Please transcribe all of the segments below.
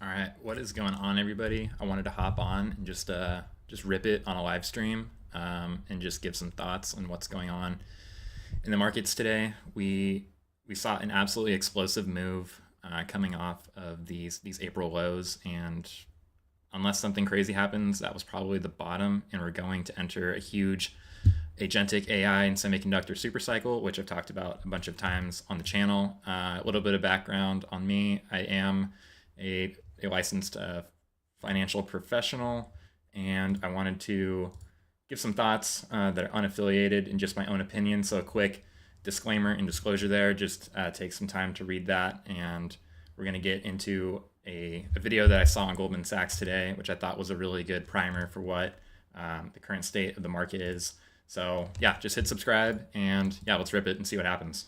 All right, what is going on, everybody? I wanted to hop on and just rip it on a live stream and just give some thoughts on what's going on in the markets today. We saw an absolutely explosive move coming off of these April lows, and unless something crazy happens, that was probably the bottom, and we're going to enter a huge agentic AI and semiconductor supercycle, which I've talked about a bunch of times on the channel. A little bit of background on me: I am a licensed financial professional, and I wanted to give some thoughts that are unaffiliated and just my own opinion. So a quick disclaimer and disclosure there. Just take some time to read that, and we're going to get into a video that I saw on Goldman Sachs today, which I thought was a really good primer for what the current state of the market is. So yeah, just hit subscribe, and yeah, let's rip it and see what happens.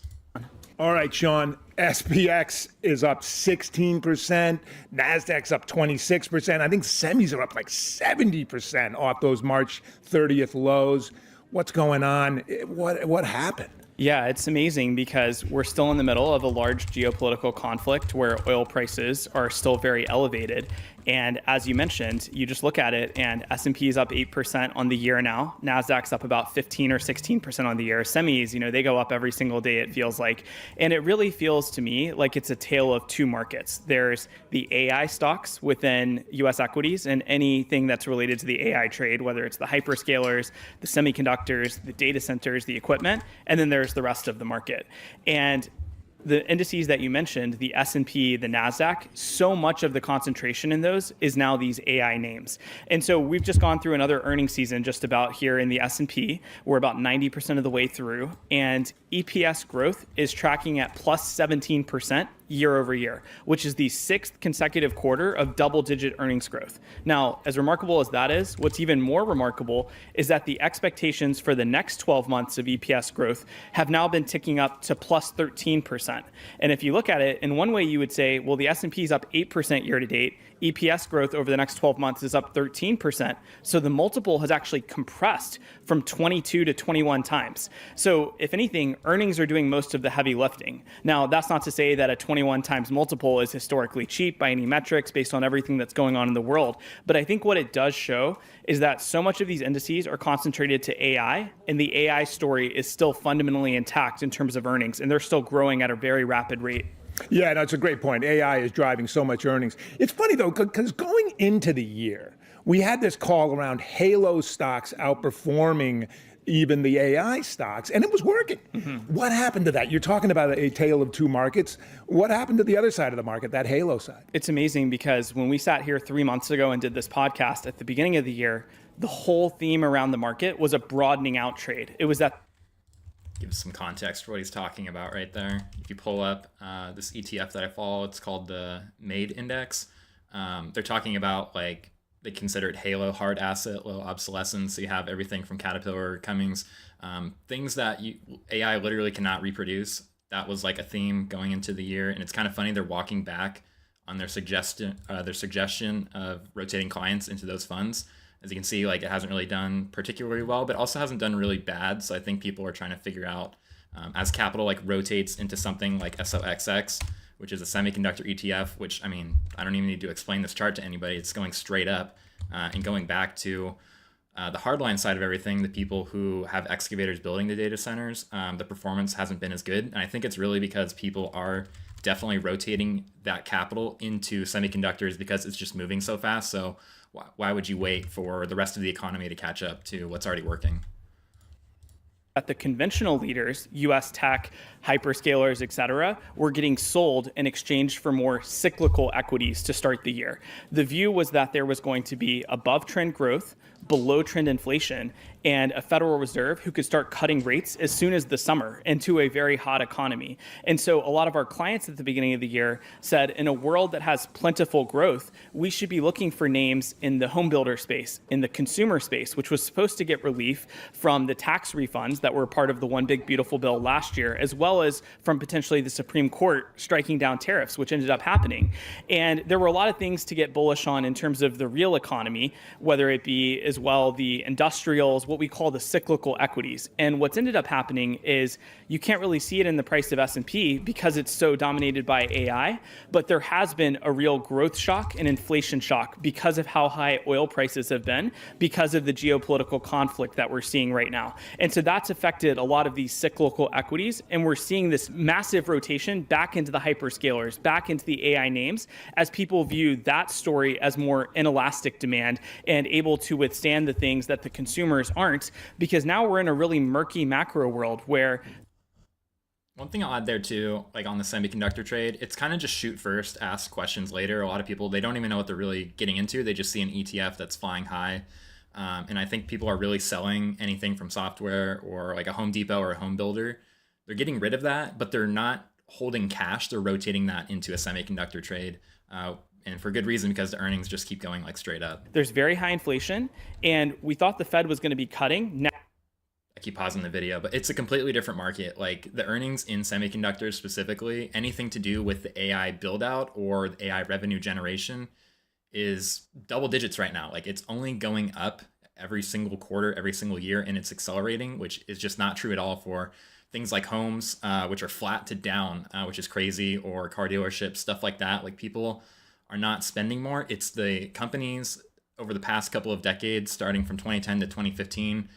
All right, Sean, SPX is up 16%, NASDAQ's up 26%. I think semis are up like 70% off those March 30th lows. What's going on? What happened? Yeah, it's amazing because we're still in the middle of a large geopolitical conflict where oil prices are still very elevated. And as you mentioned, you just look at it and S&P is up 8% on the year now. NASDAQ's up about 15 or 16% on the year. Semis, they go up every single day, it feels like. And it really feels to me like it's a tale of two markets. There's the AI stocks within US equities and anything that's related to the AI trade, whether it's the hyperscalers, the semiconductors, the data centers, the equipment, and then there's the rest of the market. And the indices that you mentioned, the S&P, the NASDAQ, so much of the concentration in those is now these AI names. And so we've just gone through another earnings season just about here in the S&P. We're about 90% of the way through, and EPS growth is tracking at plus 17% year over year, which is the sixth consecutive quarter of double-digit earnings growth. Now, as remarkable as that is, what's even more remarkable is that the expectations for the next 12 months of EPS growth have now been ticking up to plus 13%. And if you look at it, in one way you would say, well, the S&P is up 8% year to date. EPS growth over the next 12 months is up 13%. So the multiple has actually compressed from 22 to 21 times. So if anything, earnings are doing most of the heavy lifting. Now, that's not to say that a 21 times multiple is historically cheap by any metrics based on everything that's going on in the world. But I think what it does show is that so much of these indices are concentrated to AI, and the AI story is still fundamentally intact in terms of earnings, and they're still growing at a very rapid rate. Yeah, that's a great point. AI is driving so much earnings. It's funny, though, because going into the year, we had this call around halo stocks outperforming even the AI stocks, and it was working. What happened to that? You're talking about a tale of two markets. What happened to the other side of the market, that halo side? It's amazing because when we sat here 3 months ago and did this podcast at the beginning of the year, the whole theme around the market was a broadening out trade. It was that. Give some context for what he's talking about right there. If you pull up this ETF that I follow, it's called the MADE Index. They're talking about, like, they consider it halo, hard asset, low obsolescence. So you have everything from Caterpillar, Cummins, things that AI literally cannot reproduce. That was like a theme going into the year. And it's kind of funny, they're walking back on their suggestion of rotating clients into those funds. As you can see, like, it hasn't really done particularly well, but also hasn't done really bad. So I think people are trying to figure out, as capital like rotates into something like SOXX, which is a semiconductor ETF, which, I mean, I don't even need to explain this chart to anybody. It's going straight up and going back to the hardline side of everything, the people who have excavators building the data centers, the performance hasn't been as good. And I think it's really because people are definitely rotating that capital into semiconductors because it's just moving so fast. So why would you wait for the rest of the economy to catch up to what's already working? That the conventional leaders, US tech, hyperscalers, et cetera, were getting sold in exchange for more cyclical equities to start the year. The view was that there was going to be above trend growth, below trend inflation, and a Federal Reserve who could start cutting rates as soon as the summer into a very hot economy. And so a lot of our clients at the beginning of the year said, in a world that has plentiful growth, we should be looking for names in the home builder space, in the consumer space, which was supposed to get relief from the tax refunds that were part of the One Big Beautiful Bill last year, as well as from potentially the Supreme Court striking down tariffs, which ended up happening. And there were a lot of things to get bullish on in terms of the real economy, whether it be as well the industrials, what we call the cyclical equities. And what's ended up happening is you can't really see it in the price of S&P because it's so dominated by AI, but there has been a real growth shock and inflation shock because of how high oil prices have been, because of the geopolitical conflict that we're seeing right now. And so that's affected a lot of these cyclical equities, and we're seeing this massive rotation back into the hyperscalers, back into the AI names, as people view that story as more inelastic demand and able to withstand the things that the consumers aren't, because now we're in a really murky macro world where one thing I'll add there too, like on the semiconductor trade, it's kind of just shoot first, ask questions later. A lot of people, they don't even know what they're really getting into. They just see an ETF that's flying high. And I think people are really selling anything from software or like a Home Depot or a home builder. They're getting rid of that, but they're not holding cash. They're rotating that into a semiconductor trade. And for good reason, because the earnings just keep going like straight up. There's very high inflation, and we thought the Fed was going to be cutting. Now I keep pausing the video, but it's a completely different market. Like the earnings in semiconductors specifically, anything to do with the AI build out or the AI revenue generation is double digits right now. Like it's only going up every single quarter, every single year, and it's accelerating, which is just not true at all for things like homes, which are flat to down, which is crazy, or car dealerships, stuff like that. Like people are not spending more. It's the companies over the past couple of decades, starting from 2010 to 2015,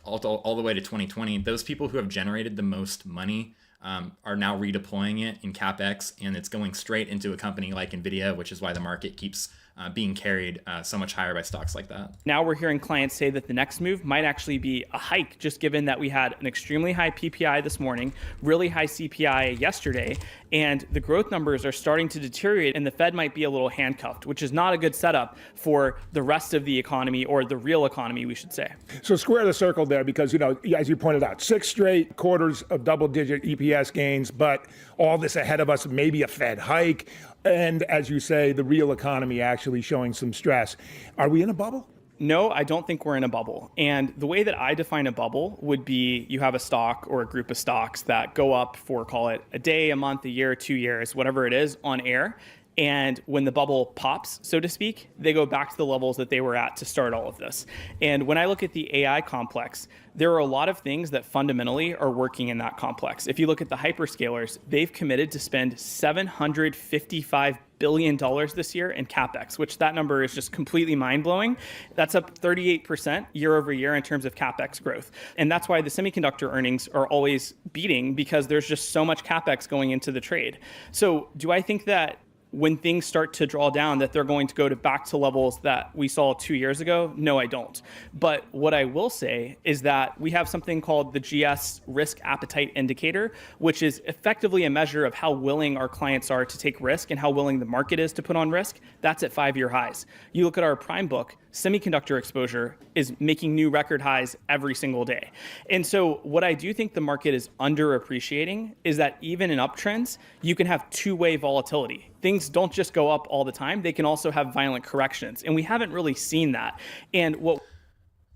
all the way to 2020, those people who have generated the most money are now redeploying it in CapEx, and it's going straight into a company like NVIDIA, which is why the market keeps being carried so much higher by stocks like that. Now we're hearing clients say that the next move might actually be a hike, just given that we had an extremely high PPI this morning, really high CPI yesterday, and the growth numbers are starting to deteriorate, and the Fed might be a little handcuffed, which is not a good setup for the rest of the economy, or the real economy, we should say. So square the circle there, because, you know, as you pointed out, 6 straight quarters of double-digit EPS gains, but all this ahead of us, maybe a Fed hike, and as you say, the real economy actually showing some stress. Are we in a bubble? No, I don't think we're in a bubble. And the way that I define a bubble would be you have a stock or a group of stocks that go up for, call it a day, a month, a year, 2 years, whatever it is, on air. And when the bubble pops, so to speak, they go back to the levels that they were at to start all of this. And when I look at the AI complex, there are a lot of things that fundamentally are working in that complex. If you look at the hyperscalers, they've committed to spend $755 billion this year in CapEx, which that number is just completely mind-blowing. That's up 38% year over year in terms of CapEx growth. And that's why the semiconductor earnings are always beating, because there's just so much CapEx going into the trade. So do I think that when things start to draw down that they're going to go back to levels that we saw 2 years ago? No, I don't. But what I will say is that we have something called the GS Risk Appetite Indicator, which is effectively a measure of how willing our clients are to take risk and how willing the market is to put on risk. That's at 5-year highs. You look at our prime book, semiconductor exposure is making new record highs every single day. And so what I do think the market is underappreciating is that even in uptrends, you can have two-way volatility. Things don't just go up all the time. They can also have violent corrections. And we haven't really seen that. And what...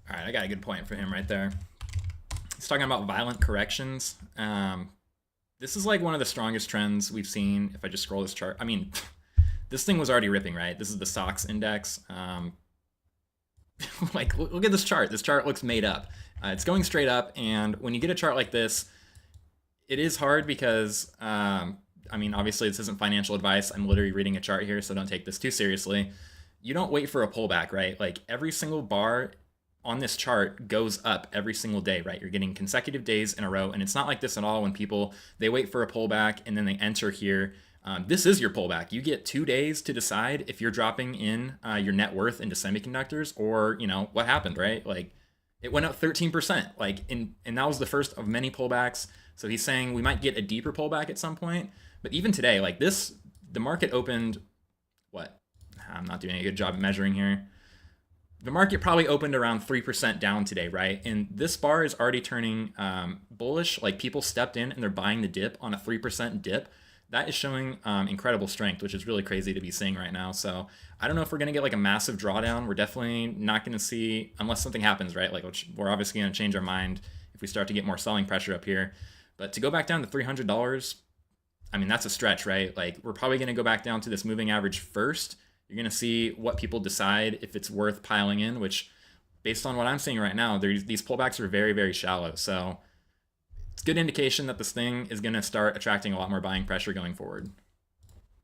All right, I got a good point for him right there. He's talking about violent corrections. This is like one of the strongest trends we've seen. If I just scroll this chart, I mean, this thing was already ripping, right? This is the SOXX index. Like, look at this chart. This chart looks made up. It's going straight up, and when you get a chart like this, it is hard because, I mean, obviously this isn't financial advice. I'm literally reading a chart here, so don't take this too seriously. You don't wait for a pullback, right? Like every single bar on this chart goes up every single day, right? You're getting consecutive days in a row, and it's not like this at all when people, they wait for a pullback and then they enter here. This is your pullback. You get 2 days to decide if you're dropping in your net worth into semiconductors, or, you know, what happened, right? Like it went up 13%, like and that was the first of many pullbacks. So he's saying we might get a deeper pullback at some point. But even today, like this, the market opened, what? I'm not doing a good job at measuring here. The market probably opened around 3% down today, right? And this bar is already turning bullish. Like people stepped in and they're buying the dip on a 3% dip. That is showing incredible strength, which is really crazy to be seeing right now. So I don't know if we're going to get like a massive drawdown. We're definitely not going to see, unless something happens, right? Like we're obviously going to change our mind if we start to get more selling pressure up here. But to go back down to $300, I mean, that's a stretch, right? Like we're probably going to go back down to this moving average first. You're going to see what people decide if it's worth piling in, which based on what I'm seeing right now, these pullbacks are very, very shallow. So it's a good indication that this thing is going to start attracting a lot more buying pressure going forward.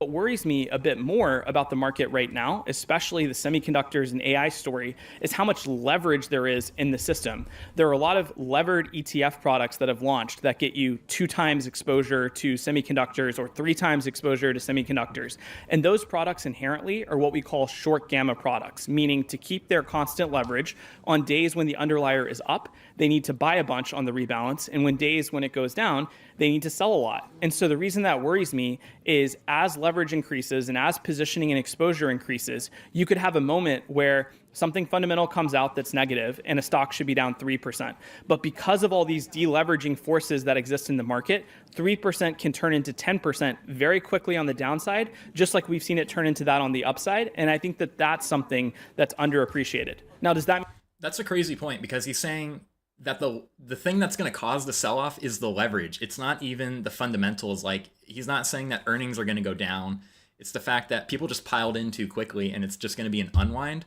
What worries me a bit more about the market right now, especially the semiconductors and AI story, is how much leverage there is in the system. There are a lot of levered ETF products that have launched that get you 2 times exposure to semiconductors or 3 times exposure to semiconductors. And those products inherently are what we call short gamma products, meaning to keep their constant leverage on days when the underlier is up, they need to buy a bunch on the rebalance, and when it goes down, they need to sell a lot. And so the reason that worries me is as leverage increases and as positioning and exposure increases, you could have a moment where something fundamental comes out that's negative and a stock should be down 3%. But because of all these deleveraging forces that exist in the market, 3% can turn into 10% very quickly on the downside, just like we've seen it turn into that on the upside. And I think that that's something that's underappreciated. Now, does that... That's a crazy point, because he's saying that the thing that's going to cause the sell-off is the leverage. It's not even the fundamentals. Like, he's not saying that earnings are going to go down. It's the fact that people just piled in too quickly and it's just going to be an unwind.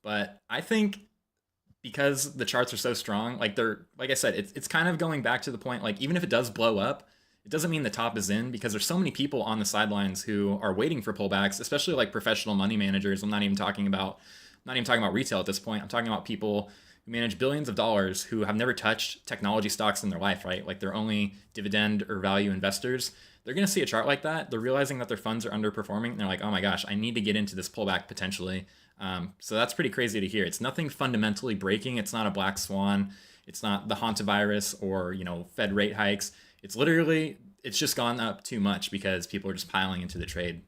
But I think because the charts are so strong, like I said, it's kind of going back to the point, like, even if it does blow up, it doesn't mean the top is in, because there's so many people on the sidelines who are waiting for pullbacks, especially like professional money managers. I'm not even talking about retail at this point. I'm talking about people who manage billions of dollars who have never touched technology stocks in their life, right? Like, they're only dividend or value investors. They're going to see a chart like that. They're realizing that their funds are underperforming. And they're like, oh my gosh, I need to get into this pullback potentially. So that's pretty crazy to hear. It's nothing fundamentally breaking. It's not a black swan. It's not the hantavirus or, Fed rate hikes. It's just gone up too much because people are just piling into the trade.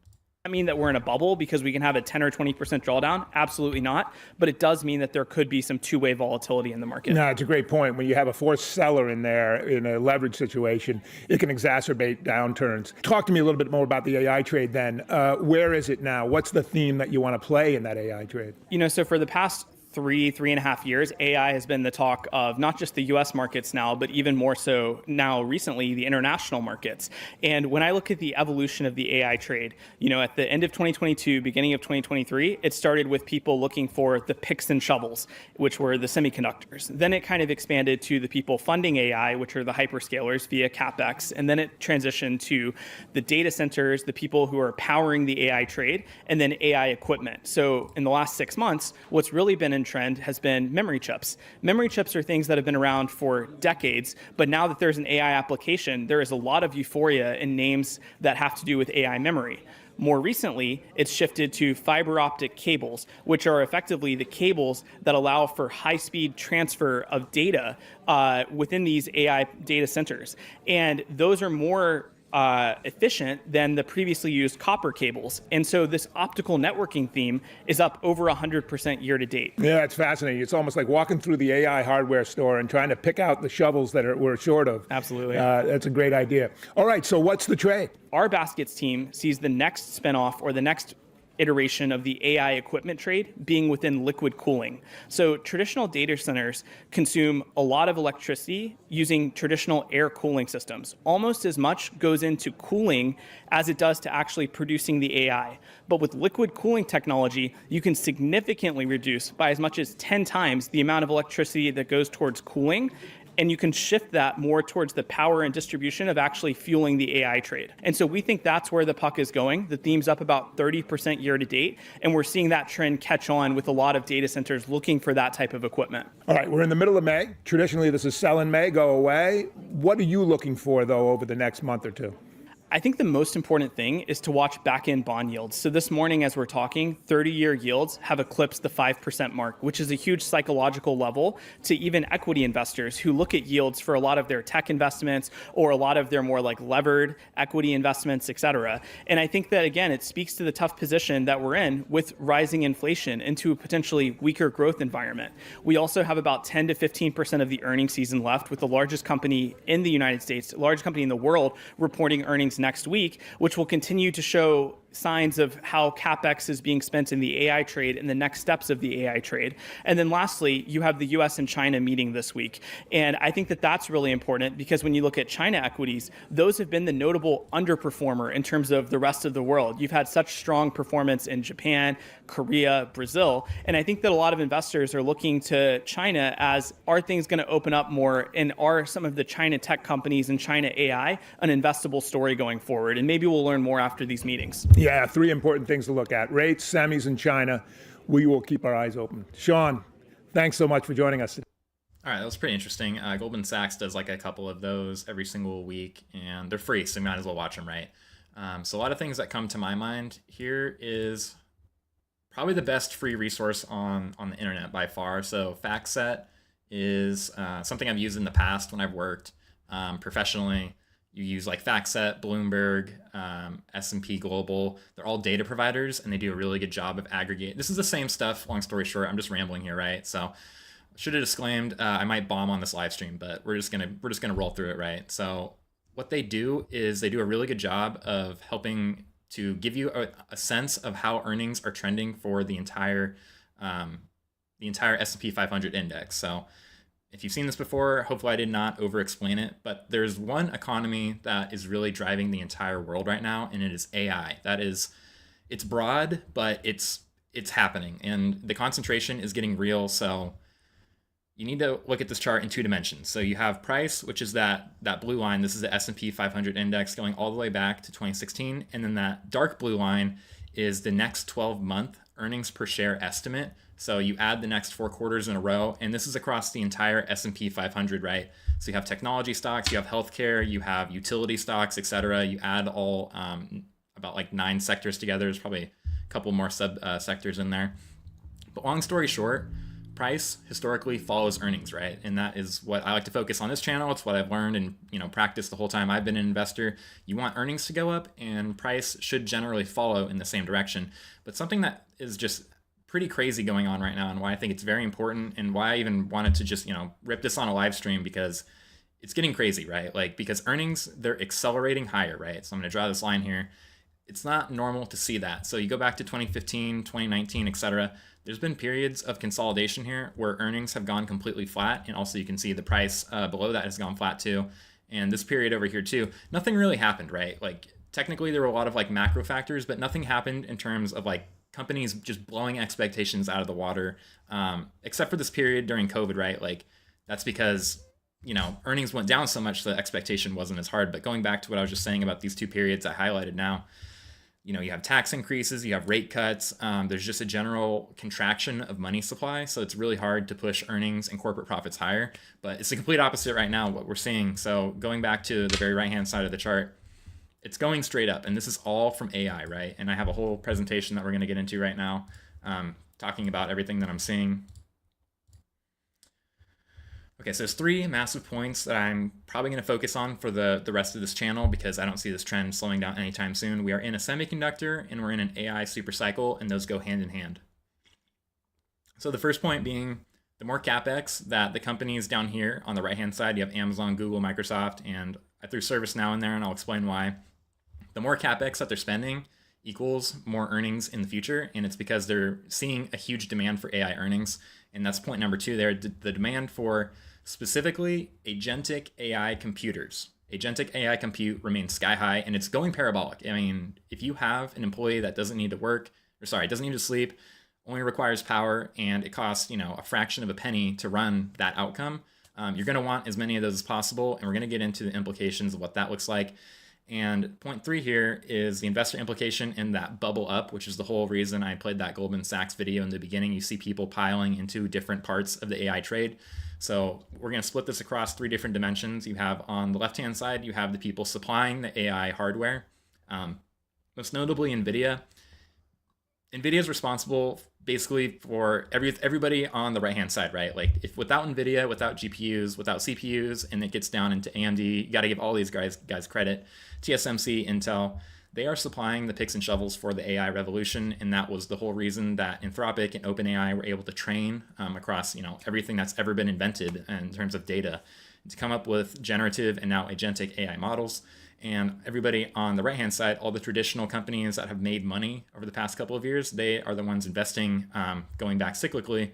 That mean that we're in a bubble because we can have a 10 or 20% drawdown? Absolutely not. But it does mean that there could be some two-way volatility in the market. No, it's a great point. When you have a forced seller in there in a leverage situation, it can exacerbate downturns. Talk to me a little bit more about the AI trade then. Where is it now? What's the theme that you want to play in that AI trade? So for the past 3.5 years, AI has been the talk of not just the US markets now, but even more so now recently, the international markets. And when I look at the evolution of the AI trade, at the end of 2022, beginning of 2023, it started with people looking for the picks and shovels, which were the semiconductors. Then it kind of expanded to the people funding AI, which are the hyperscalers via CapEx. And then it transitioned to the data centers, the people who are powering the AI trade, and then AI equipment. So in the last 6 months, what's really been in trend has been memory chips. Memory chips are things that have been around for decades, but now that there's an AI application, there is a lot of euphoria in names that have to do with AI memory. More recently, it's shifted to fiber optic cables, which are effectively the cables that allow for high-speed transfer of data within these AI data centers. And those are more efficient than the previously used copper cables. And so this optical networking theme is up over 100% year to date. Yeah, it's fascinating. It's almost like walking through the AI hardware store and trying to pick out the shovels that we're short of. Absolutely. That's a great idea. All right, so what's the trade? Our baskets team sees the next spinoff or the next iteration of the AI equipment trade being within liquid cooling. So traditional data centers consume a lot of electricity using traditional air cooling systems. Almost as much goes into cooling as it does to actually producing the AI. But with liquid cooling technology, you can significantly reduce by as much as 10 times the amount of electricity that goes towards cooling, and you can shift that more towards the power and distribution of actually fueling the AI trade. And so we think that's where the puck is going. The theme's up about 30% year to date, and we're seeing that trend catch on with a lot of data centers looking for that type of equipment. All right, we're in the middle of May. Traditionally, this is sell in May, go away. What are you looking for, though, over the next month or two? I think the most important thing is to watch back-end bond yields. So this morning, as we're talking, 30-year yields have eclipsed the 5% mark, which is a huge psychological level to even equity investors who look at yields for a lot of their tech investments or a lot of their more like levered equity investments, et cetera. And I think that, again, it speaks to the tough position that we're in with rising inflation into a potentially weaker growth environment. We also have about 10 to 15% of the earnings season left, with the largest company in the United States, largest company in the world, reporting earnings next week, which will continue to show signs of how CapEx is being spent in the AI trade and the next steps of the AI trade. And then lastly, you have the US and China meeting this week. And I think that that's really important because when you look at China equities, those have been the notable underperformer in terms of the rest of the world. You've had such strong performance in Japan, Korea, Brazil. And I think that a lot of investors are looking to China as, are things going to open up more, and are some of the China tech companies and China AI an investable story going forward? And maybe we'll learn more after these meetings. Yeah, three important things to look at: rates, semis, and China. We will keep our eyes open. Sean, thanks so much for joining us today. All right, that was pretty interesting. Goldman Sachs does like a couple of those every single week, and they're free, so you might as well watch them, right? So a lot of things that come to my mind here is probably the best free resource on the internet by far. So FactSet is something I've used in the past when I've worked professionally. You use like FactSet, Bloomberg, S&P Global. They're all data providers, and they do a really good job of aggregating. This is the same stuff. Long story short, I'm just rambling here, right? So should have disclaimed I might bomb on this live stream, but we're just gonna roll through it, right? So what they do is they do a really good job of helping to give you a sense of how earnings are trending for the entire S&P 500 index. So if you've seen this before, hopefully I did not over-explain it, but there's one economy that is really driving the entire world right now, and it is AI. It's broad, but it's happening, and the concentration is getting real. So you need to look at this chart in two dimensions. So you have price, which is that blue line. This is the S&P 500 index going all the way back to 2016, and then that dark blue line is the next 12-month earnings per share estimate. So you add the next 4 quarters in a row, and this is across the entire S&P 500, right? So you have technology stocks, you have healthcare, you have utility stocks, etc. You add all about like 9 sectors together. There's probably a couple more sub sectors in there. But long story short, price historically follows earnings, right? And that is what I like to focus on this channel. It's what I've learned and practiced the whole time I've been an investor. You want earnings to go up, and price should generally follow in the same direction. But something that is just pretty crazy going on right now, and why I think it's very important, and why I even wanted to just rip this on a live stream, because it's getting crazy, right? Like, because earnings, they're accelerating higher, right? So I'm going to draw this line here. It's not normal to see that. So you go back to 2015, 2019, etc. There's been periods of consolidation here where earnings have gone completely flat, and also you can see the price below that has gone flat too. And this period over here too, nothing really happened, right? Like, technically there were a lot of like macro factors, but nothing happened in terms of like companies just blowing expectations out of the water, except for this period during COVID, right? Like, that's because earnings went down so much, the expectation wasn't as hard. But going back to what I was just saying about these two periods I highlighted now, you have tax increases, you have rate cuts, there's just a general contraction of money supply. So it's really hard to push earnings and corporate profits higher. But it's the complete opposite right now, what we're seeing. So going back to the very right-hand side of the chart, it's going straight up, and this is all from AI, right? And I have a whole presentation that we're going to get into right now, talking about everything that I'm seeing. Okay, so there's 3 massive points that I'm probably going to focus on for the rest of this channel, because I don't see this trend slowing down anytime soon. We are in a semiconductor, and we're in an AI supercycle, and those go hand in hand. So the first point being, the more CapEx that the companies down here on the right-hand side, you have Amazon, Google, Microsoft, and I threw ServiceNow in there, and I'll explain why. The more CapEx that they're spending equals more earnings in the future, and it's because they're seeing a huge demand for AI earnings. And that's point number 2 there, the demand for specifically agentic AI computers. Agentic AI compute remains sky high, and it's going parabolic. I mean, if you have an employee that doesn't need to sleep, only requires power, and it costs a fraction of a penny to run that outcome, you're going to want as many of those as possible, and we're going to get into the implications of what that looks like. And point 3 here is the investor implication in that bubble up, which is the whole reason I played that Goldman Sachs video in the beginning. You see people piling into different parts of the AI trade. So we're going to split this across 3 different dimensions. You have on the left-hand side, you have the people supplying the AI hardware, most notably NVIDIA. NVIDIA is responsible basically for everybody on the right-hand side, right? Like, if without NVIDIA, without GPUs, without CPUs, and it gets down into AMD, you got to give all these guys credit. TSMC, Intel, they are supplying the picks and shovels for the AI revolution, and that was the whole reason that Anthropic and OpenAI were able to train across everything that's ever been invented in terms of data. to come up with generative and now agentic AI models. And everybody on the right-hand side, all the traditional companies that have made money over the past couple of years, they are the ones investing, going back cyclically,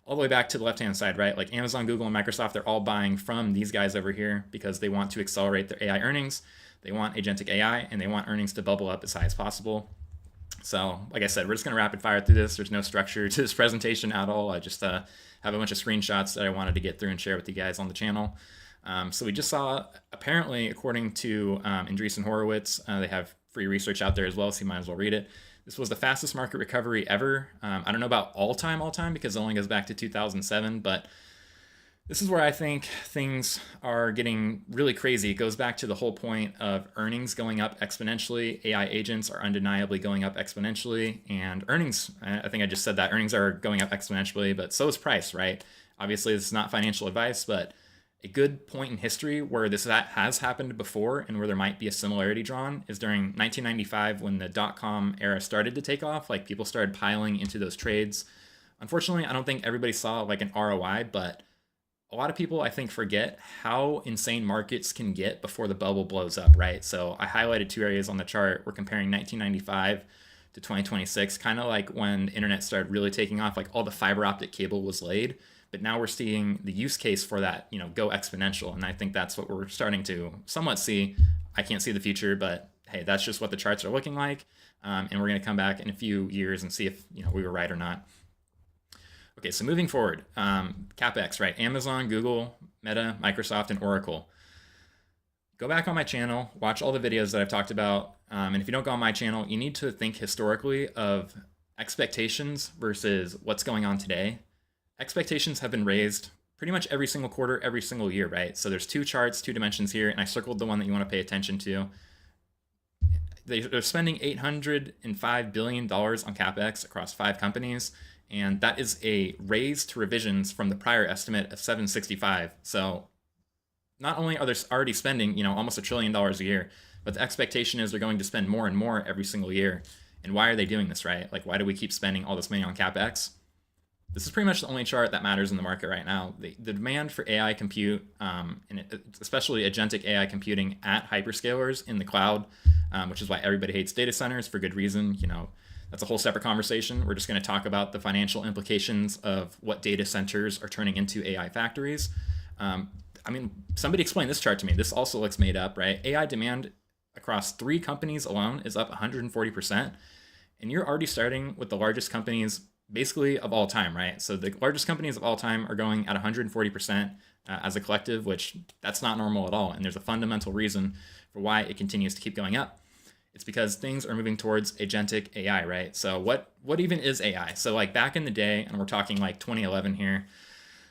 all the way back to the left-hand side, right? Like Amazon, Google, and Microsoft, they're all buying from these guys over here because they want to accelerate their AI earnings. They want agentic AI, and they want earnings to bubble up as high as possible. So, like I said, we're just going to rapid fire through this. There's no structure to this presentation at all. I just have a bunch of screenshots that I wanted to get through and share with you guys on the channel. So we just saw, apparently, according to Andreessen Horowitz, they have free research out there as well, so you might as well read it. This was the fastest market recovery ever. I don't know about all time, because it only goes back to 2007, but this is where I think things are getting really crazy. It goes back to the whole point of earnings going up exponentially. AI agents are undeniably going up exponentially, and earnings, I think I just said that, earnings are going up exponentially, but so is price, right? Obviously, this is not financial advice, but a good point in history where this has happened before and where there might be a similarity drawn is during 1995 when the dot-com era started to take off. Like, people started piling into those trades. Unfortunately, I don't think everybody saw like an ROI, but a lot of people, I think, forget how insane markets can get before the bubble blows up, right? So I highlighted two areas on the chart. We're comparing 1995 to 2026, kind of like when the internet started really taking off, like all the fiber optic cable was laid. But now we're seeing the use case for that, go exponential. And I think that's what we're starting to somewhat see. I can't see the future, but hey, that's just what the charts are looking like. And we're going to come back in a few years and see if we were right or not. Okay, so moving forward, CapEx, right? Amazon, Google, Meta, Microsoft, and Oracle. Go back on my channel, watch all the videos that I've talked about. And if you don't go on my channel, you need to think historically of expectations versus what's going on today. Expectations have been raised pretty much every single quarter, every single year, right? So there's two charts, two dimensions here, and I circled the one that you want to pay attention to. They're spending $805 billion on CapEx across 5 companies, and that is a raise to revisions from the prior estimate of 765. So not only are they already spending, almost $1 trillion a year, but the expectation is they're going to spend more and more every single year. And why are they doing this, right? Like, why do we keep spending all this money on CapEx? This is pretty much the only chart that matters in the market right now. The demand for AI compute, and especially agentic AI computing at hyperscalers in the cloud, which is why everybody hates data centers for good reason. That's a whole separate conversation. We're just going to talk about the financial implications of what data centers are turning into AI factories. Somebody explain this chart to me. This also looks made up, right? AI demand across 3 companies alone is up 140%. And you're already starting with the largest companies basically of all time, right? So the largest companies of all time are going at 140% as a collective, which that's not normal at all. And there's a fundamental reason for why it continues to keep going up. It's because things are moving towards agentic AI, right? So what even is AI? So like back in the day, and we're talking like 2011 here,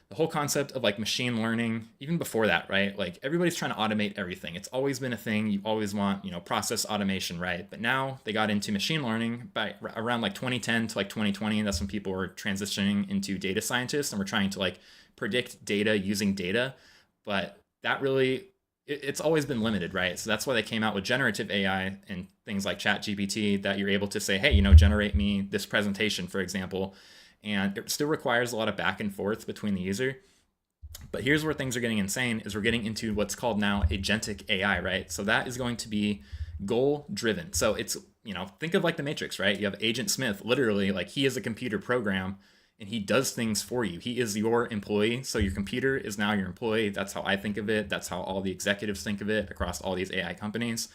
the whole concept of like machine learning, even before that, right? Like everybody's trying to automate everything. It's always been a thing. You always want, process automation, right? But now they got into machine learning by around like 2010 to like 2020. That's when people were transitioning into data scientists and we're trying to like predict data using data. But that really, it's always been limited, right? So that's why they came out with generative AI and things like ChatGPT that you're able to say, hey, generate me this presentation, for example. And it still requires a lot of back and forth between the user. But here's where things are getting insane is we're getting into what's called now agentic AI, right? So that is going to be goal driven. So it's, think of like the Matrix, right? You have Agent Smith, literally like he is a computer program and he does things for you. He is your employee. So your computer is now your employee. That's how I think of it. That's how all the executives think of it across all these AI companies.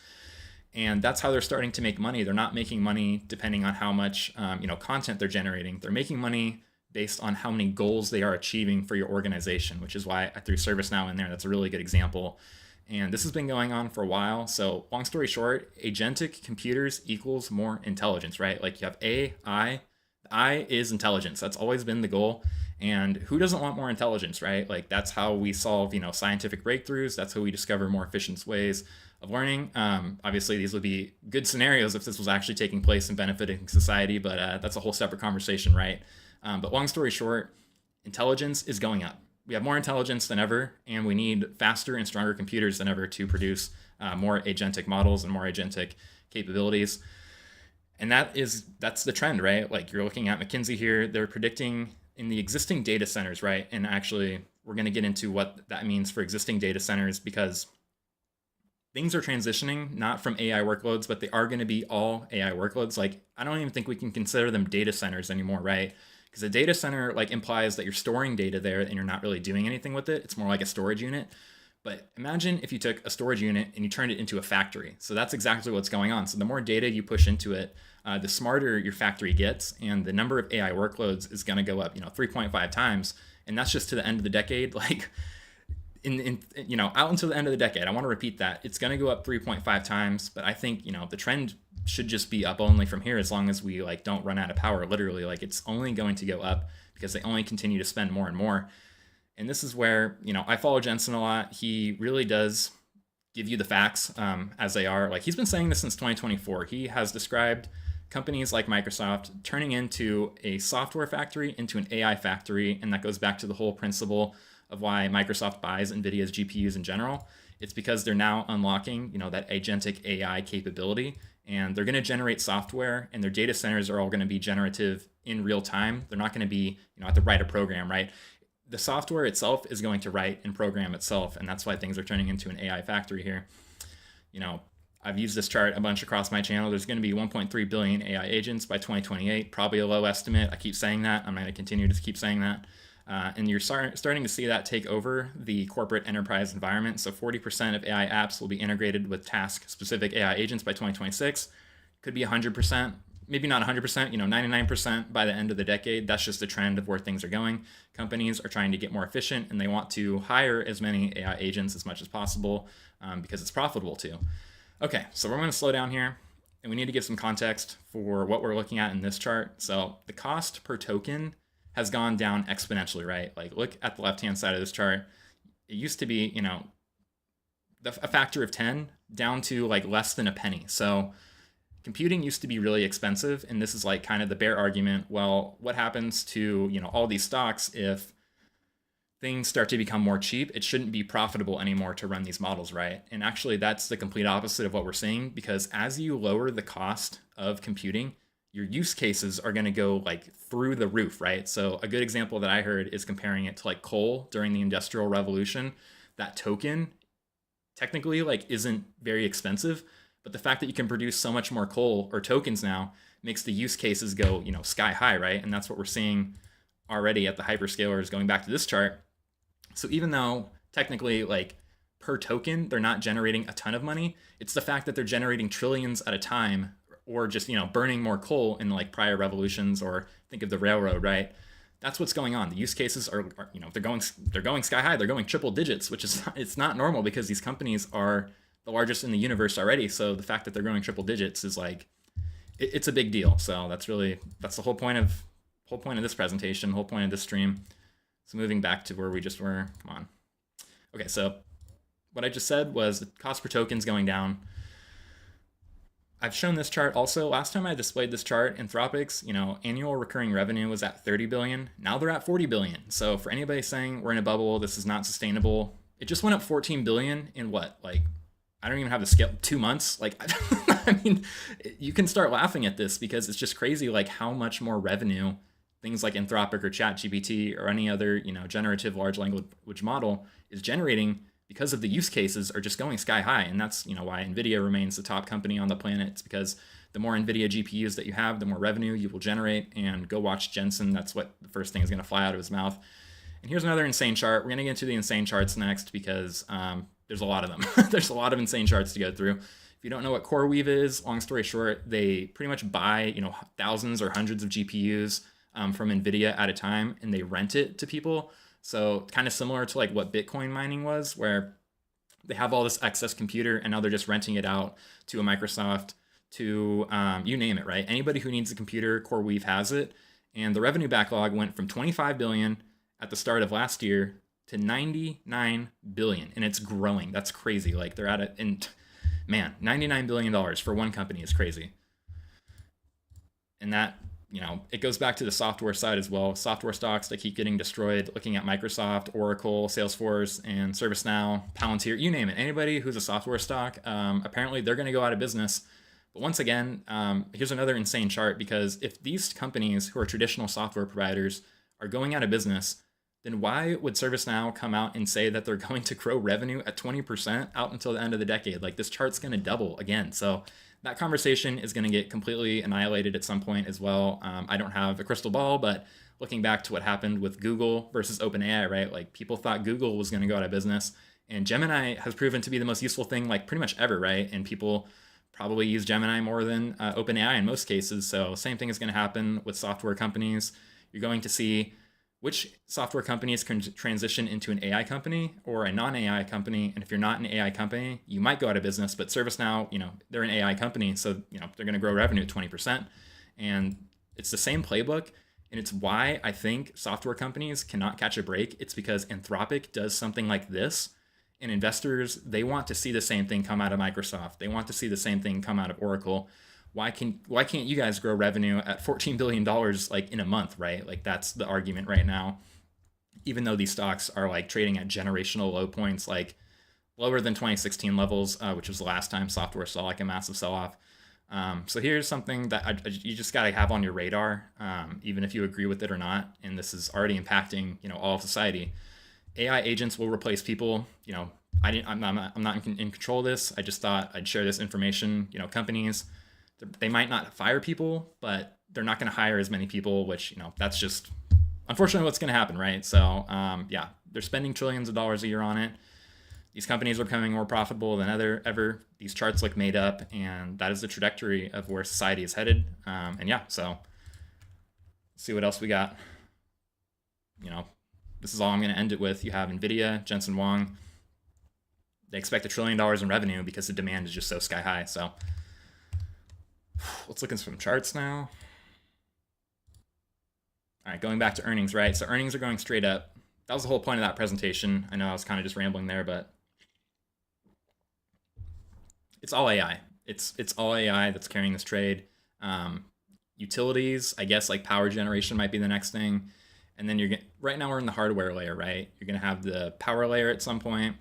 And that's how they're starting to make money. They're not making money depending on how much content they're generating. They're making money based on how many goals they are achieving for your organization, which is why I threw ServiceNow in there. That's a really good example. And this has been going on for a while. So long story short, agentic computers equals more intelligence, right? Like you have AI. I is intelligence. That's always been the goal. And who doesn't want more intelligence, right? Like that's how we solve, scientific breakthroughs. That's how we discover more efficient ways of learning. Obviously, these would be good scenarios if this was actually taking place and benefiting society, but that's a whole separate conversation, right? But long story short, intelligence is going up. We have more intelligence than ever, and we need faster and stronger computers than ever to produce more agentic models and more agentic capabilities. And that's the trend, right? Like you're looking at McKinsey here, they're predicting in the existing data centers, right? And actually, we're going to get into what that means for existing data centers, because things are transitioning not from AI workloads, but they are going to be all AI workloads. Like, I don't even think we can consider them data centers anymore, right? Because a data center like implies that you're storing data there and you're not really doing anything with it. It's more like a storage unit. But imagine if you took a storage unit and you turned it into a factory. So that's exactly what's going on. So the more data you push into it, the smarter your factory gets, and the number of AI workloads is going to go up, 3.5 times. And that's just to the end of the decade. Like, out until the end of the decade. I want to repeat that. It's going to go up 3.5 times, but I think, the trend should just be up only from here, as long as we don't run out of power. Literally, it's only going to go up because they only continue to spend more and more. And this is where, I follow Jensen a lot. He really does give you the facts as they are. Like, he's been saying this since 2024. He has described companies like Microsoft turning into a software factory into an AI factory. And that goes back to the whole principle of why Microsoft buys NVIDIA's GPUs in general. It's because they're now unlocking, that agentic AI capability, and they're going to generate software, and their data centers are all going to be generative in real time. They're not going to be, have to write a program, right? The software itself is going to write and program itself, and that's why things are turning into an AI factory here. I've used this chart a bunch across my channel. There's going to be 1.3 billion AI agents by 2028, probably a low estimate. I keep saying that. I'm going to continue to keep saying that. And you're starting to see that take over the corporate enterprise environment. So 40% of AI apps will be integrated with task-specific AI agents by 2026. Could be 100%, maybe not 100%, 99% by the end of the decade. That's just the trend of where things are going. Companies are trying to get more efficient, and they want to hire as many AI agents as much as possible because it's profitable too. Okay, so we're going to slow down here, and we need to give some context for what we're looking at in this chart. So the cost per token has gone down exponentially, right? Like, look at the left-hand side of this chart. It used to be, a factor of 10 down to less than a penny. So computing used to be really expensive, and this is kind of the bear argument. Well, what happens to, all these stocks if things start to become more cheap? It shouldn't be profitable anymore to run these models, right? And actually, that's the complete opposite of what we're seeing, because as you lower the cost of computing, your use cases are going to go through the roof, right? So a good example that I heard is comparing it to coal during the Industrial Revolution. That token technically isn't very expensive, but the fact that you can produce so much more coal or tokens now makes the use cases go, sky high, right? And that's what we're seeing already at the hyperscalers, going back to this chart. So even though technically per token, they're not generating a ton of money, it's the fact that they're generating trillions at a time, or just, burning more coal in prior revolutions, or think of the railroad, right? That's what's going on. The use cases are they're going sky high. They're going triple digits, which is, it's not normal, because these companies are the largest in the universe already. So the fact that they're going triple digits is it's a big deal. So that's the whole point of this presentation, whole point of this stream. So moving back to where we just were, come on. Okay, so what I just said was the cost per token is going down. I've shown this chart also. Last time I displayed this chart, Anthropic's, annual recurring revenue was at 30 billion. Now they're at 40 billion. So for anybody saying we're in a bubble, this is not sustainable, it just went up 14 billion in what? I don't even have the scale, 2 months. I mean, you can start laughing at this, because it's just crazy, how much more revenue things like Anthropic or ChatGPT or any other, generative large language model is generating, because of the use cases are just going sky high. And that's, why NVIDIA remains the top company on the planet. It's because the more NVIDIA GPUs that you have, the more revenue you will generate. And go watch Jensen. That's what the first thing is going to fly out of his mouth. And here's another insane chart. We're going to get into the insane charts next, because there's a lot of them. There's a lot of insane charts to go through. If you don't know what CoreWeave is, long story short, they pretty much buy, thousands or hundreds of GPUs from NVIDIA at a time, and they rent it to people. So kind of similar to what Bitcoin mining was, where they have all this excess computer and now they're just renting it out to a Microsoft, to you name it, right? Anybody who needs a computer, CoreWeave has it. And the revenue backlog went from 25 billion at the start of last year to 99 billion, and it's growing. That's crazy. They're at it, and man, $99 billion for one company is crazy. And that, it goes back to the software side as well. Software stocks that keep getting destroyed, looking at Microsoft, Oracle, Salesforce, and ServiceNow, Palantir, you name it. Anybody who's a software stock, apparently they're going to go out of business. But once again, here's another insane chart, because if these companies who are traditional software providers are going out of business, then why would ServiceNow come out and say that they're going to grow revenue at 20% out until the end of the decade? Like, this chart's going to double again. So that conversation is going to get completely annihilated at some point as well. I don't have a crystal ball, but looking back to what happened with Google versus OpenAI, right? Like, people thought Google was going to go out of business, and Gemini has proven to be the most useful thing, like, pretty much ever, right? And people probably use Gemini more than OpenAI in most cases. So same thing is going to happen with software companies. You're going to see which software companies can transition into an AI company or a non-AI company. And if you're not an AI company, you might go out of business. But ServiceNow, they're an AI company, so they're going to grow revenue at 20%. And it's the same playbook. And it's why I think software companies cannot catch a break. It's because Anthropic does something like this, and investors, they want to see the same thing come out of Microsoft. They want to see the same thing come out of Oracle. Why can't you guys grow revenue at $14 billion like in a month, right? Like, that's the argument right now. Even though these stocks are like trading at generational low points, like lower than 2016 levels, which was the last time software saw like a massive sell-off. So here's something that you just got to have on your radar, even if you agree with it or not. And this is already impacting, all of society. AI agents will replace people. I'm not in control of this. I just thought I'd share this information. Companies, they might not fire people, but they're not going to hire as many people, which, that's just unfortunately what's going to happen, right? So, they're spending trillions of dollars a year on it. These companies are becoming more profitable than ever. These charts look made up, and that is the trajectory of where society is headed. So let's see what else we got. This is all I'm going to end it with. You have NVIDIA, Jensen Huang. They expect $1 trillion in revenue because the demand is just so sky high. So let's look at some charts now. All right, going back to earnings, right? So earnings are going straight up. That was the whole point of that presentation. I know I was kind of just rambling there, but it's all AI. It's all AI that's carrying this trade. Utilities, I guess, like power generation might be the next thing. And then right now we're in the hardware layer, right? You're going to have the power layer at some point.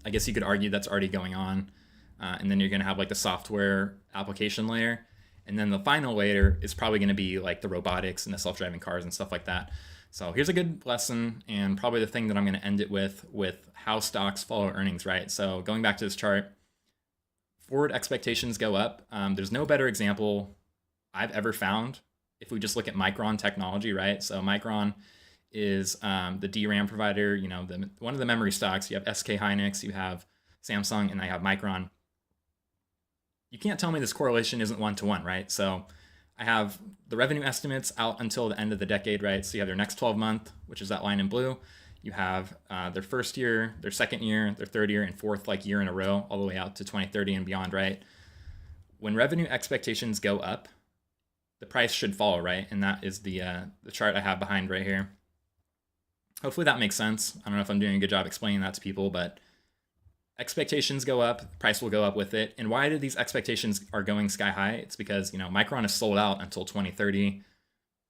I guess you could argue that's already going on. And then you're going to have like the software application layer. And then the final layer is probably going to be like the robotics and the self-driving cars and stuff like that. So here's a good lesson, and probably the thing that I'm going to end it with how stocks follow earnings, right? So going back to this chart, forward expectations go up. There's no better example I've ever found if we just look at Micron Technology, right? So Micron is the DRAM provider, one of the memory stocks. You have SK Hynix, you have Samsung, and I have Micron. You can't tell me this correlation isn't 1-to-1, right? So I have the revenue estimates out until the end of the decade, right? So you have their next 12 month, which is that line in blue. You have their first year, their second year, their third year, and fourth year in a row, all the way out to 2030 and beyond, right? When revenue expectations go up, the price should follow, right? And that is the chart I have behind right here. Hopefully that makes sense. I don't know if I'm doing a good job explaining that to people, but expectations go up, price will go up with it. And why do these expectations are going sky high? It's because, Micron is sold out until 2030,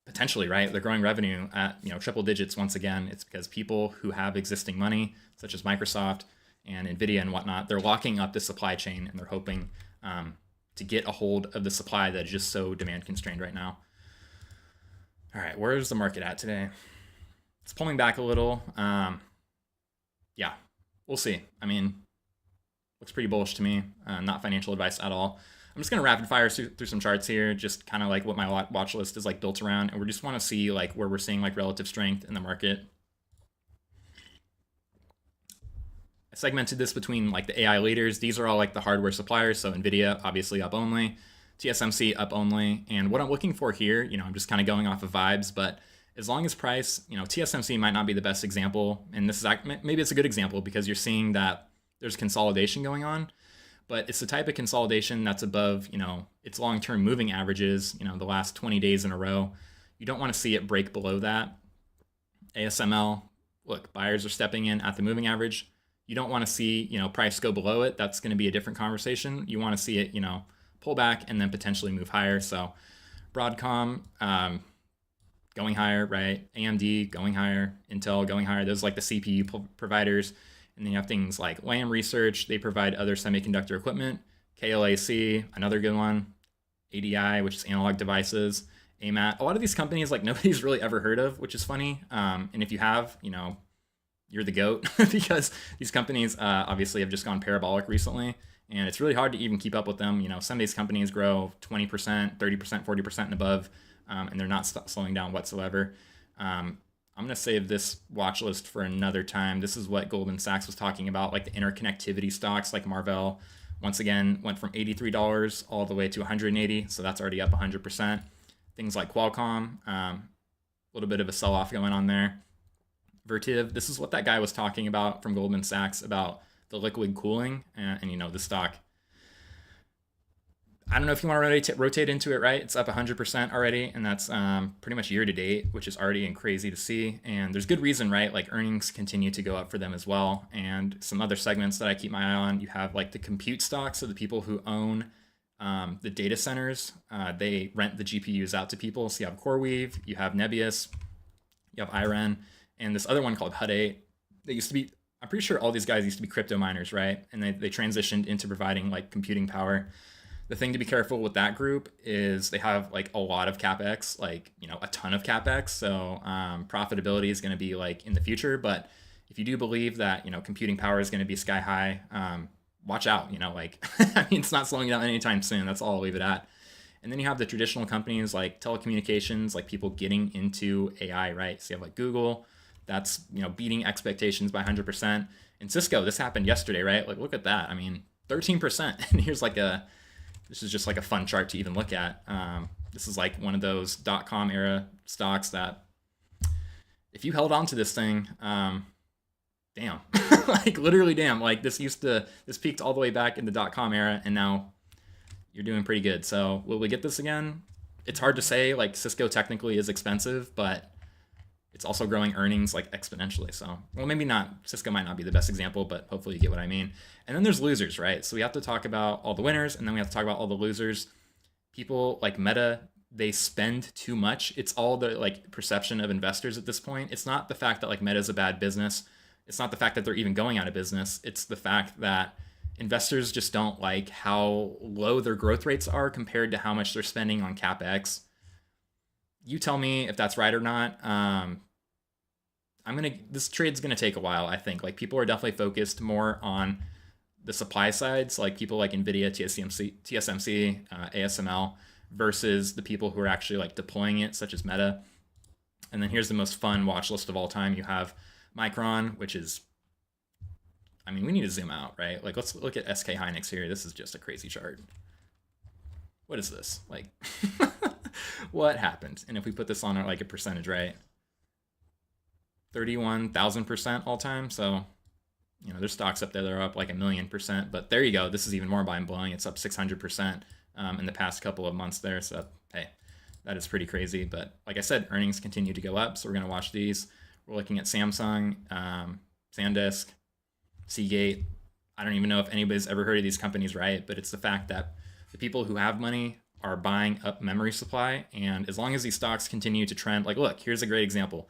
potentially, right? They're growing revenue at, triple digits once again. It's because people who have existing money, such as Microsoft and NVIDIA and whatnot, they're locking up the supply chain, and they're hoping to get a hold of the supply that is just so demand constrained right now. All right, where's the market at today? It's pulling back a little. Yeah, we'll see. I mean, looks pretty bullish to me. Not financial advice at all. I'm just gonna rapid fire through some charts here, just kind of like what my watch list is like built around, and we just want to see like where we're seeing like relative strength in the market. I segmented this between like the AI leaders. These are all like the hardware suppliers. So NVIDIA, obviously up only, TSMC up only. And what I'm looking for here, I'm just kind of going off of vibes, but as long as price, TSMC might not be the best example. And this is maybe it's a good example because you're seeing that there's consolidation going on, but it's the type of consolidation that's above, its long-term moving averages, the last 20 days in a row. You don't want to see it break below that. ASML, look, buyers are stepping in at the moving average. You don't want to see, price go below it. That's going to be a different conversation. You want to see it, pull back and then potentially move higher. So Broadcom going higher, right? AMD going higher, Intel going higher. Those are like the CPU providers. And then you have things like Lam Research. They provide other semiconductor equipment. KLAC, another good one. ADI, which is analog devices. AMAT. A lot of these companies, like nobody's really ever heard of, which is funny. And if you have, you're the GOAT because these companies obviously have just gone parabolic recently. And it's really hard to even keep up with them. Some of these companies grow 20%, 30%, 40% and above, and they're not slowing down whatsoever. I'm going to save this watch list for another time. This is what Goldman Sachs was talking about, like the interconnectivity stocks like Marvell. Once again, went from $83 all the way to $180, so that's already up 100%. Things like Qualcomm, a little bit of a sell-off going on there. Vertiv, this is what that guy was talking about from Goldman Sachs about the liquid cooling, and the stock. I don't know if you want to rotate into it, right? It's up 100% already, and that's pretty much year to date, which is already crazy to see. And there's good reason, right? Like earnings continue to go up for them as well. And some other segments that I keep my eye on, you have like the compute stocks, so the people who own the data centers, they rent the GPUs out to people. So you have CoreWeave, you have Nebius, you have IREN, and this other one called Hut 8. They used to be, I'm pretty sure all these guys used to be crypto miners, right? And they transitioned into providing like computing power. The thing to be careful with that group is they have like a lot of CapEx, like, a ton of CapEx. So profitability is going to be like in the future. But if you do believe that, computing power is going to be sky high, watch out, I mean, it's not slowing down anytime soon. That's all I'll leave it at. And then you have the traditional companies like telecommunications, like people getting into AI, right? So you have like Google, that's, beating expectations by 100%. And Cisco, this happened yesterday, right? Like, look at that. I mean, 13%. And here's like this is just like a fun chart to even look at. This is like one of those .com era stocks that if you held on to this thing, damn, like literally damn, like this peaked all the way back in the .com era, and now you're doing pretty good. So will we get this again? It's hard to say. Like Cisco technically is expensive, but it's also growing earnings like exponentially. So, well, maybe not. Cisco might not be the best example, but hopefully you get what I mean. And then there's losers, right? So we have to talk about all the winners, and then we have to talk about all the losers. People like Meta, they spend too much. It's all the like perception of investors at this point. It's not the fact that like Meta is a bad business. It's not the fact that they're even going out of business. It's the fact that investors just don't like how low their growth rates are compared to how much they're spending on CapEx. You tell me if that's right or not. This trade's gonna take a while, I think. Like people are definitely focused more on the supply sides, like people like NVIDIA, TSMC, ASML, versus the people who are actually like deploying it, such as Meta. And then here's the most fun watch list of all time. You have Micron, which is, I mean, we need to zoom out, right? Like let's look at SK Hynix here. This is just a crazy chart. What is this? Like, what happened? And if we put this on like a percentage, right? 31,000% all time. So, there's stocks up there that are up like 1,000,000%. But there you go. This is even more mind blowing. It's up 600% in the past couple of months there. So, hey, that is pretty crazy. But like I said, earnings continue to go up. So we're going to watch these. We're looking at Samsung, SanDisk, Seagate. I don't even know if anybody's ever heard of these companies, right? But it's the fact that the people who have money are buying up memory supply. And as long as these stocks continue to trend, like, look, here's a great example.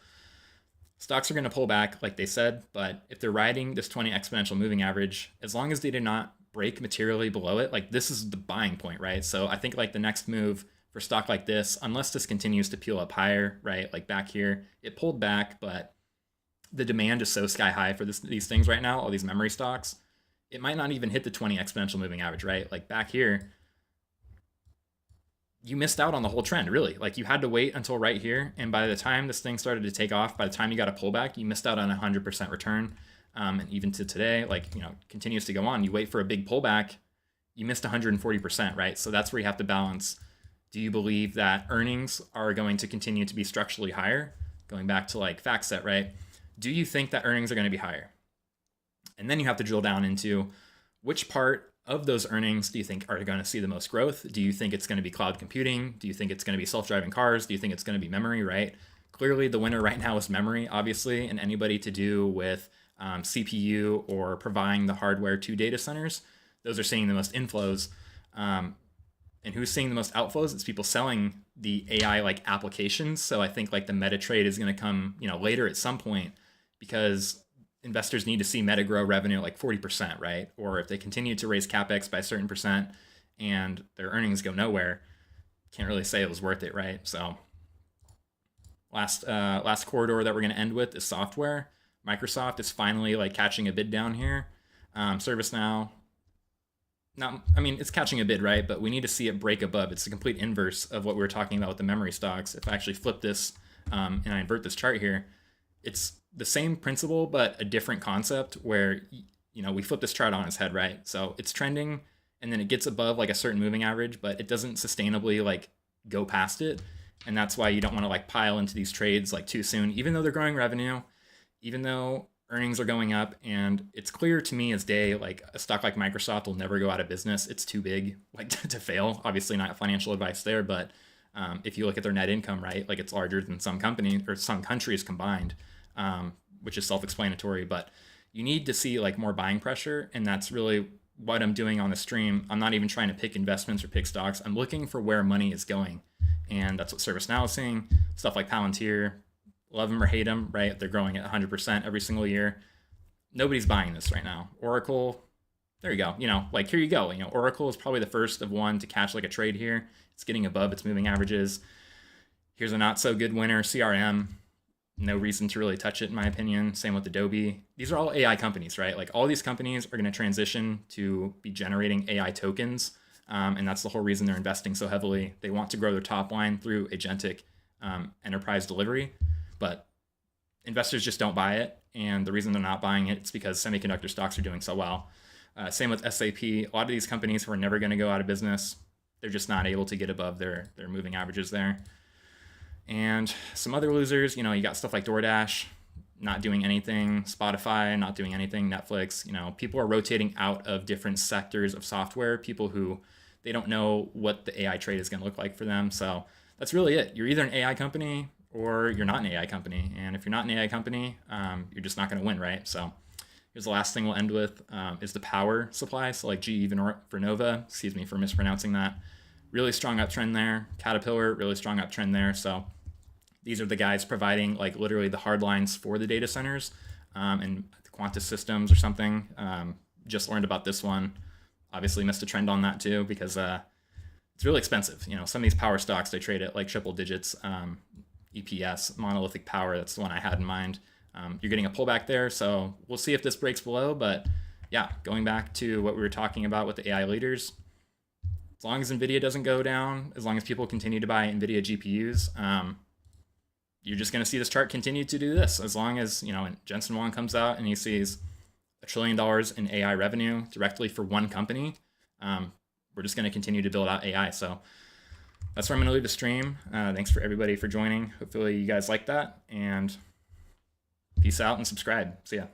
Stocks are going to pull back, like they said, but if they're riding this 20 exponential moving average, as long as they did not break materially below it, like this is the buying point, right? So I think like the next move for stock like this, unless this continues to peel up higher, right? Like back here, it pulled back, but the demand is so sky high for these things right now, all these memory stocks, it might not even hit the 20 exponential moving average, right? Like back here, you missed out on the whole trend, really. Like you had to wait until right here. And by the time this thing started to take off, by the time you got a pullback, you missed out on 100% return. And even to today, like, continues to go on. You wait for a big pullback, you missed 140%, right? So that's where you have to balance. Do you believe that earnings are going to continue to be structurally higher? Going back to like FactSet, right? Do you think that earnings are going to be higher? And then you have to drill down into which part of those earnings do you think are going to see the most growth? Do you think it's going to be cloud computing? Do you think it's going to be self-driving cars? Do you think it's going to be memory, right? Clearly, the winner right now is memory, obviously, and anybody to do with CPU or providing the hardware to data centers, those are seeing the most inflows. And who's seeing the most outflows? It's people selling the AI like applications. So I think like the Meta trade is going to come, later at some point, because investors need to see Meta grow revenue like 40%, right? Or if they continue to raise CapEx by a certain percent and their earnings go nowhere, can't really say it was worth it, right? So last corridor that we're going to end with is software. Microsoft is finally like catching a bid down here. ServiceNow, it's catching a bid, right? But we need to see it break above. It's the complete inverse of what we were talking about with the memory stocks. If I actually flip this and I invert this chart here, it's the same principle, but a different concept where, we flip this chart on its head, right? So it's trending and then it gets above like a certain moving average, but it doesn't sustainably like go past it. And that's why you don't want to like pile into these trades like too soon, even though they're growing revenue, even though earnings are going up. And it's clear to me as day, like a stock like Microsoft will never go out of business. It's too big like to fail. Obviously not financial advice there, but if you look at their net income, right, like it's larger than some companies or some countries combined, which is self-explanatory. But you need to see like more buying pressure, and that's really what I'm doing on the stream. I'm not even trying to pick investments or pick stocks. I'm looking for where money is going, and that's what ServiceNow is seeing. Stuff like Palantir, love them or hate them, right? They're growing at 100% every single year. Nobody's buying this right now. Oracle, there you go. Like here you go. Oracle is probably the first of one to catch like a trade here. It's getting above its moving averages. Here's a not so good winner, CRM. No reason to really touch it, in my opinion. Same with Adobe. These are all AI companies, right? Like all these companies are going to transition to be generating AI tokens. And that's the whole reason they're investing so heavily. They want to grow their top line through agentic enterprise delivery, but investors just don't buy it. And the reason they're not buying it is because semiconductor stocks are doing so well. Same with SAP. A lot of these companies who are never going to go out of business, they're just not able to get above their moving averages there. And some other losers, you got stuff like DoorDash not doing anything, Spotify not doing anything, Netflix. People are rotating out of different sectors of software, people who they don't know what the AI trade is going to look like for them. So that's really it. You're either an AI company or you're not an AI company. And if you're not an AI company, you're just not going to win, right? So here's the last thing we'll end with is the power supply. So like GE Vernova, excuse me for mispronouncing that. Really strong uptrend there. Caterpillar, really strong uptrend there. So these are the guys providing like literally the hard lines for the data centers and Quantus Systems or something. Just learned about this one. Obviously missed a trend on that too because it's really expensive. Some of these power stocks, they trade at like triple digits. EPS, monolithic power, that's the one I had in mind. You're getting a pullback there. So we'll see if this breaks below. But yeah, going back to what we were talking about with the AI leaders, as long as NVIDIA doesn't go down, as long as people continue to buy NVIDIA GPUs, you're just going to see this chart continue to do this. As long as, Jensen Huang comes out and he sees $1 trillion in AI revenue directly for one company, we're just going to continue to build out AI. So that's where I'm going to leave the stream. Thanks for everybody for joining. Hopefully you guys like that, and peace out and subscribe. See ya.